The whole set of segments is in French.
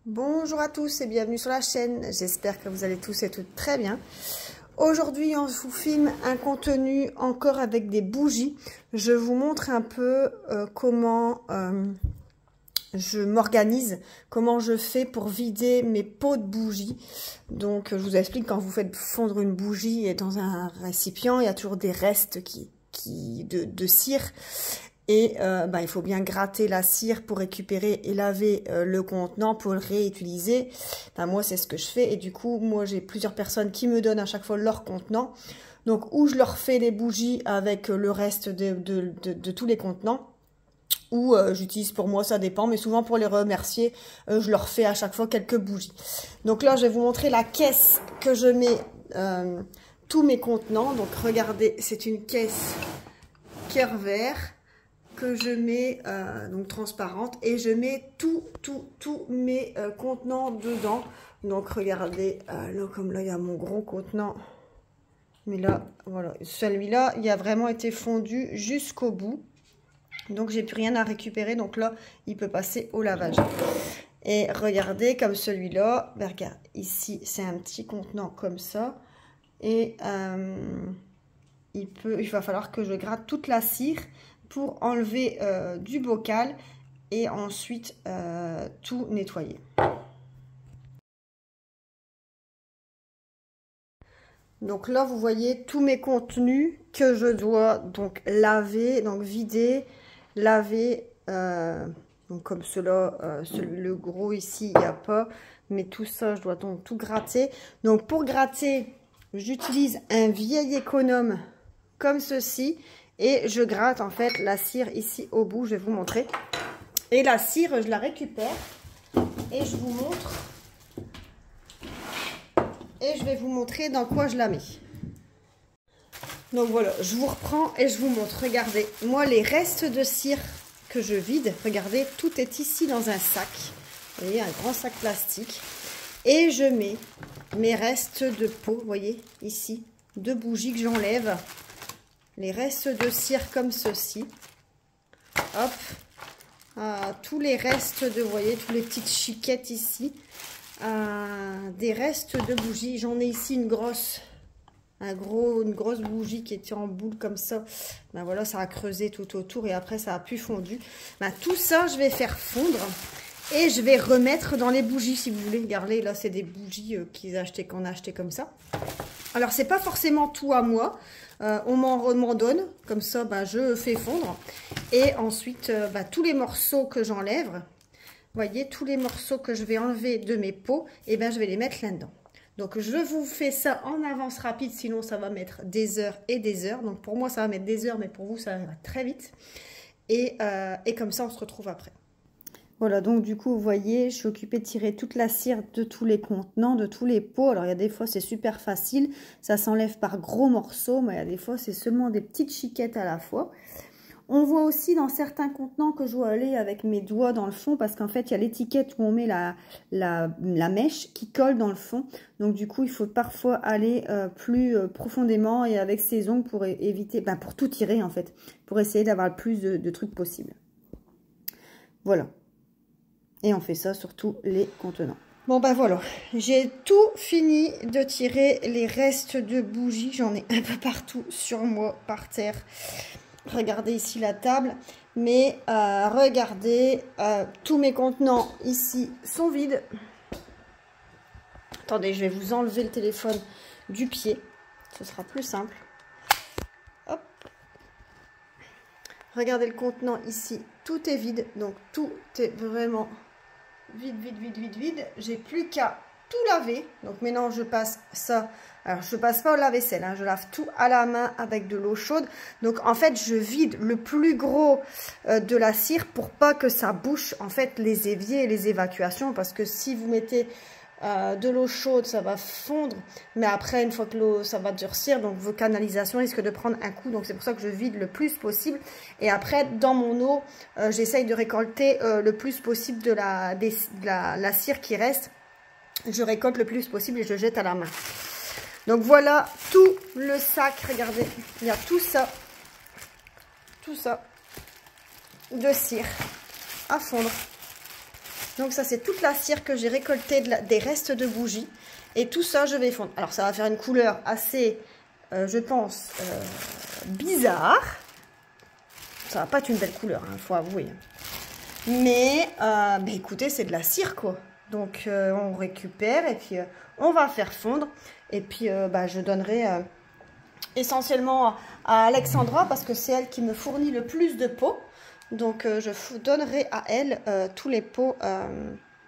Bonjour à tous et bienvenue sur la chaîne, j'espère que vous allez tous et toutes très bien. Aujourd'hui on vous filme un contenu encore avec des bougies. Je vous montre un peu comment je m'organise, comment je fais pour vider mes pots de bougies. Donc je vous explique, quand vous faites fondre une bougie et dans un récipient, il y a toujours des restes de cire. Et il faut bien gratter la cire pour récupérer et laver le contenant pour le réutiliser. Moi, c'est ce que je fais. Et du coup, moi, j'ai plusieurs personnes qui me donnent à chaque fois leur contenant. Donc, ou je leur fais les bougies avec le reste de tous les contenants. Ou j'utilise pour moi, ça dépend. Mais souvent, pour les remercier, je leur fais à chaque fois quelques bougies. Donc là, je vais vous montrer la caisse que je mets tous mes contenants. Donc, regardez, c'est une caisse cœur vert que je mets donc transparente, et je mets tous mes contenants dedans. Donc regardez, là comme là il y a mon gros contenant, mais là voilà, celui-là il a vraiment été fondu jusqu'au bout, donc j'ai plus rien à récupérer. Donc là il peut passer au lavage. Et regardez, comme celui-là, ben regarde ici, c'est un petit contenant comme ça, et il va falloir que je gratte toute la cire pour enlever du bocal et ensuite tout nettoyer. Donc là, vous voyez tous mes contenus que je dois donc laver, donc vider, laver. Donc comme cela, le gros ici, il n'y a pas, mais tout ça, je dois donc tout gratter. Donc pour gratter, j'utilise un vieil économe comme ceci. Et je gratte en fait la cire ici au bout, je vais vous montrer. Et la cire, je la récupère et je vous montre. Et je vais vous montrer dans quoi je la mets. Donc voilà, je vous reprends et je vous montre. Regardez, moi les restes de cire que je vide, regardez, tout est ici dans un sac. Vous voyez, un grand sac plastique. Et je mets mes restes de peau, vous voyez, ici, de bougies que j'enlève. Les restes de cire comme ceci. Hop. Tous les restes de, vous voyez, tous les petites chiquettes ici. Des restes de bougies. J'en ai ici une grosse bougie qui était en boule comme ça. Ben voilà, ça a creusé tout autour et après ça a pu fondu. Ben, tout ça, je vais faire fondre et je vais remettre dans les bougies, si vous voulez. Regardez, là, c'est des bougies qu'on a acheté comme ça. Alors, c'est pas forcément tout à moi. On m'en donne, comme ça je fais fondre. Et ensuite, tous les morceaux que j'enlève, vous voyez, tous les morceaux que je vais enlever de mes pots, et je vais les mettre là-dedans. Donc, je vous fais ça en avance rapide, sinon ça va mettre des heures et des heures. Donc, pour moi, ça va mettre des heures, mais pour vous, ça va très vite. Et comme ça, on se retrouve après. Voilà, donc du coup, vous voyez, je suis occupée de tirer toute la cire de tous les contenants, de tous les pots. Alors, il y a des fois, c'est super facile. Ça s'enlève par gros morceaux, mais il y a des fois, c'est seulement des petites chiquettes à la fois. On voit aussi dans certains contenants que je dois aller avec mes doigts dans le fond, parce qu'en fait, il y a l'étiquette où on met la mèche qui colle dans le fond. Donc, du coup, il faut parfois aller plus profondément et avec ses ongles pour éviter, pour tout tirer, en fait, pour essayer d'avoir le plus de trucs possible. Voilà. Et on fait ça sur tous les contenants. Bon voilà, j'ai tout fini de tirer les restes de bougies. J'en ai un peu partout sur moi, par terre. Regardez ici la table. Mais regardez, tous mes contenants ici sont vides. Attendez, je vais vous enlever le téléphone du pied. Ce sera plus simple. Hop. Regardez le contenant ici, tout est vide. Donc tout est vraiment vide. J'ai plus qu'à tout laver. Donc maintenant je passe ça. Alors je passe pas au lave-vaisselle, hein, je lave tout à la main avec de l'eau chaude. Donc en fait je vide le plus gros de la cire pour pas que ça bouche en fait les éviers et les évacuations. Parce que si vous mettez de l'eau chaude, ça va fondre, mais après une fois que l'eau ça va durcir, donc vos canalisations risquent de prendre un coup. Donc c'est pour ça que je vide le plus possible, et après dans mon eau j'essaye de récolter le plus possible de la cire qui reste. Je récolte le plus possible et je jette à la main. Donc voilà tout le sac, regardez, il y a tout ça de cire à fondre. Donc ça, c'est toute la cire que j'ai récoltée des restes de bougies. Et tout ça, je vais fondre. Alors, ça va faire une couleur assez, je pense, bizarre. Ça va pas être une belle couleur, il faut avouer. Mais, écoutez, c'est de la cire, quoi. Donc, on récupère et puis on va faire fondre. Et puis, je donnerai essentiellement à Alexandra parce que c'est elle qui me fournit le plus de pots. Donc, je donnerai à elle tous les pots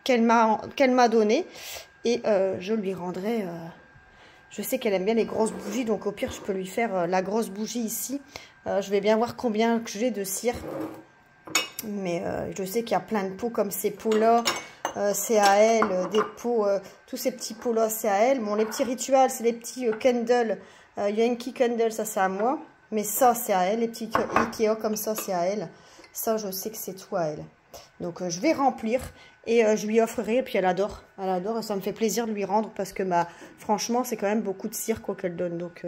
qu'elle m'a donnés. Et je lui rendrai... je sais qu'elle aime bien les grosses bougies. Donc, au pire, je peux lui faire la grosse bougie ici. Je vais bien voir combien j'ai de cire. Mais je sais qu'il y a plein de pots comme ces pots-là. C'est à elle. Des pots... tous ces petits pots-là, c'est à elle. Bon, les petits rituels, c'est les petits candles. Yankee Candle, ça, c'est à moi. Mais ça, c'est à elle. Les petits Ikea comme ça, c'est à elle. Ça, je sais que c'est tout à elle. Donc, je vais remplir et je lui offrirai. Et puis, elle adore. Elle adore et ça me fait plaisir de lui rendre parce que, franchement, c'est quand même beaucoup de cire qu'elle donne. Donc,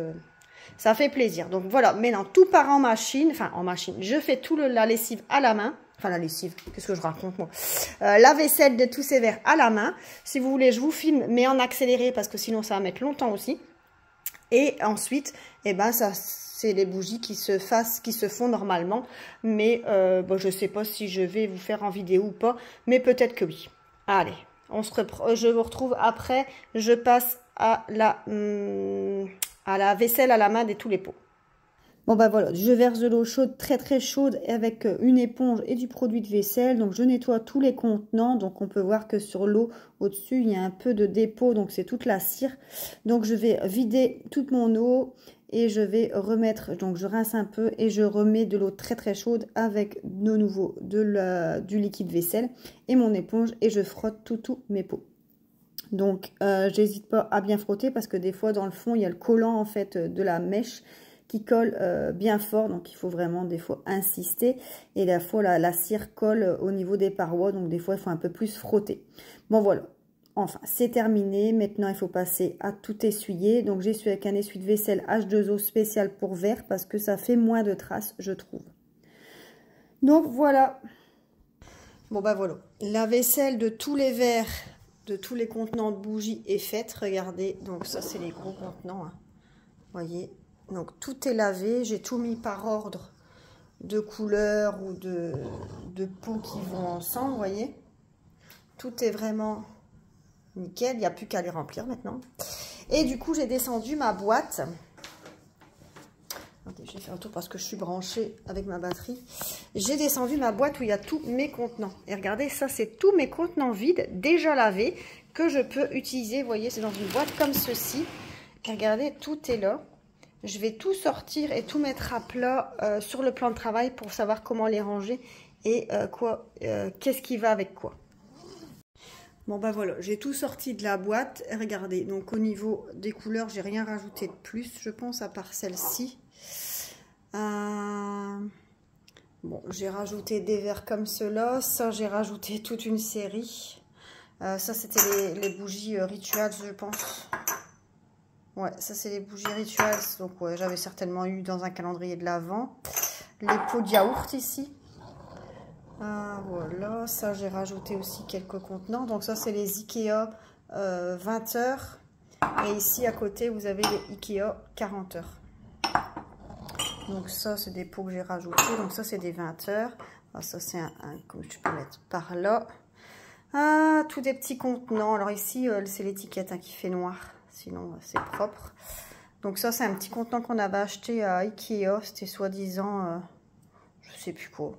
ça fait plaisir. Donc, voilà. Maintenant, tout part en machine. Enfin, en machine. Je fais tout la lessive à la main. Enfin, la lessive. Qu'est-ce que je raconte, moi? La vaisselle de tous ces verres à la main. Si vous voulez, je vous filme, mais en accéléré parce que sinon, ça va mettre longtemps aussi. Et ensuite, ça... c'est les bougies qui se font normalement. Mais je ne sais pas si je vais vous faire en vidéo ou pas. Mais peut-être que oui. Allez, je vous retrouve après. Je passe à la vaisselle à la main de tous les pots. Bon voilà, je verse de l'eau chaude, très très chaude, avec une éponge et du produit de vaisselle. Donc je nettoie tous les contenants. Donc on peut voir que sur l'eau au-dessus, il y a un peu de dépôt. Donc c'est toute la cire. Donc je vais vider toute mon eau. Et je vais remettre, donc je rince un peu et je remets de l'eau très très chaude avec de nouveau du liquide vaisselle et mon éponge et je frotte tous mes pots. Donc j'hésite pas à bien frotter parce que des fois dans le fond il y a le collant en fait de la mèche qui colle bien fort, donc il faut vraiment des fois insister et des fois la cire colle au niveau des parois, donc des fois il faut un peu plus frotter. Bon voilà. Enfin, c'est terminé. Maintenant, il faut passer à tout essuyer. Donc, j'essuie avec un essuie-vaisselle H2O spécial pour verre parce que ça fait moins de traces, je trouve. Donc, voilà. Bon, voilà. La vaisselle de tous les verres, de tous les contenants de bougies est faite. Regardez. Donc, ça, c'est les gros contenants. Hein. Voyez. Donc, tout est lavé. J'ai tout mis par ordre de couleur ou de pots qui vont ensemble. Vous voyez. Tout est vraiment... nickel, il n'y a plus qu'à les remplir maintenant. Et du coup, j'ai descendu ma boîte. Attendez, je vais faire un tour parce que je suis branchée avec ma batterie. J'ai descendu ma boîte où il y a tous mes contenants. Et regardez, ça, c'est tous mes contenants vides, déjà lavés, que je peux utiliser. Vous voyez, c'est dans une boîte comme ceci. Et regardez, tout est là. Je vais tout sortir et tout mettre à plat sur le plan de travail pour savoir comment les ranger et qu'est-ce qui va avec quoi. Bon voilà, j'ai tout sorti de la boîte. Regardez, donc au niveau des couleurs, j'ai rien rajouté de plus, je pense, à part celle-ci. Bon, j'ai rajouté des verres comme cela. Ça, j'ai rajouté toute une série. Ça, c'était les bougies rituals, je pense. Ouais, ça, c'est les bougies rituals. Donc, ouais, j'avais certainement eu dans un calendrier de l'Avent. Les pots de yaourt ici. Voilà, ça j'ai rajouté aussi quelques contenants. Donc ça c'est les Ikea 20 heures. Et ici à côté vous avez les Ikea 40 heures. Donc ça c'est des pots que j'ai rajoutés. Donc ça c'est des 20 heures. Ça c'est comme je peux mettre par là. Tous des petits contenants. Alors ici c'est l'étiquette qui fait noir. Sinon c'est propre. Donc ça c'est un petit contenant qu'on avait acheté à Ikea. C'était soi-disant, je sais plus quoi.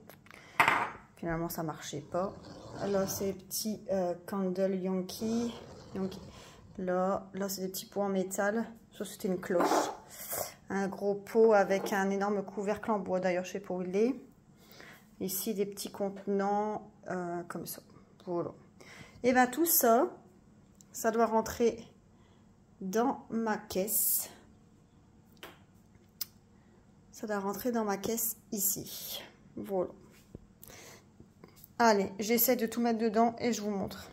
Finalement, ça marchait pas. Alors, c'est des petits candles Yankee. Là, c'est des petits pots en métal. Ça, c'était une cloche. Un gros pot avec un énorme couvercle en bois. D'ailleurs, je sais pas où il est. Ici, des petits contenants comme ça. Voilà. Et bien, tout ça, ça doit rentrer dans ma caisse. Ça doit rentrer dans ma caisse ici. Voilà. Allez, j'essaie de tout mettre dedans et je vous montre.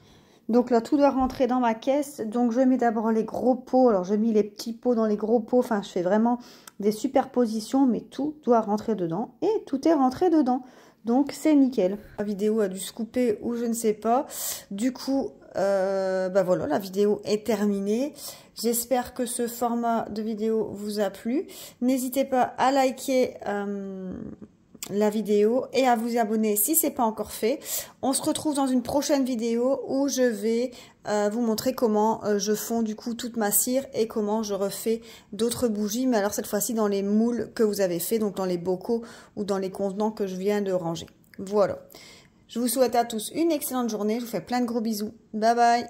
Donc là, tout doit rentrer dans ma caisse. Donc, je mets d'abord les gros pots. Alors, je mets les petits pots dans les gros pots. Enfin, je fais vraiment des superpositions, mais tout doit rentrer dedans. Et tout est rentré dedans. Donc c'est nickel. La vidéo a dû se couper ou je ne sais pas. Du coup, bah voilà, la vidéo est terminée. J'espère que ce format de vidéo vous a plu. N'hésitez pas à liker la vidéo et à vous abonner si ce n'est pas encore fait. On se retrouve dans une prochaine vidéo où je vais vous montrer comment je fonds du coup toute ma cire et comment je refais d'autres bougies, mais alors cette fois-ci dans les moules que vous avez fait, donc dans les bocaux ou dans les contenants que je viens de ranger. Voilà. Je vous souhaite à tous une excellente journée. Je vous fais plein de gros bisous. Bye bye.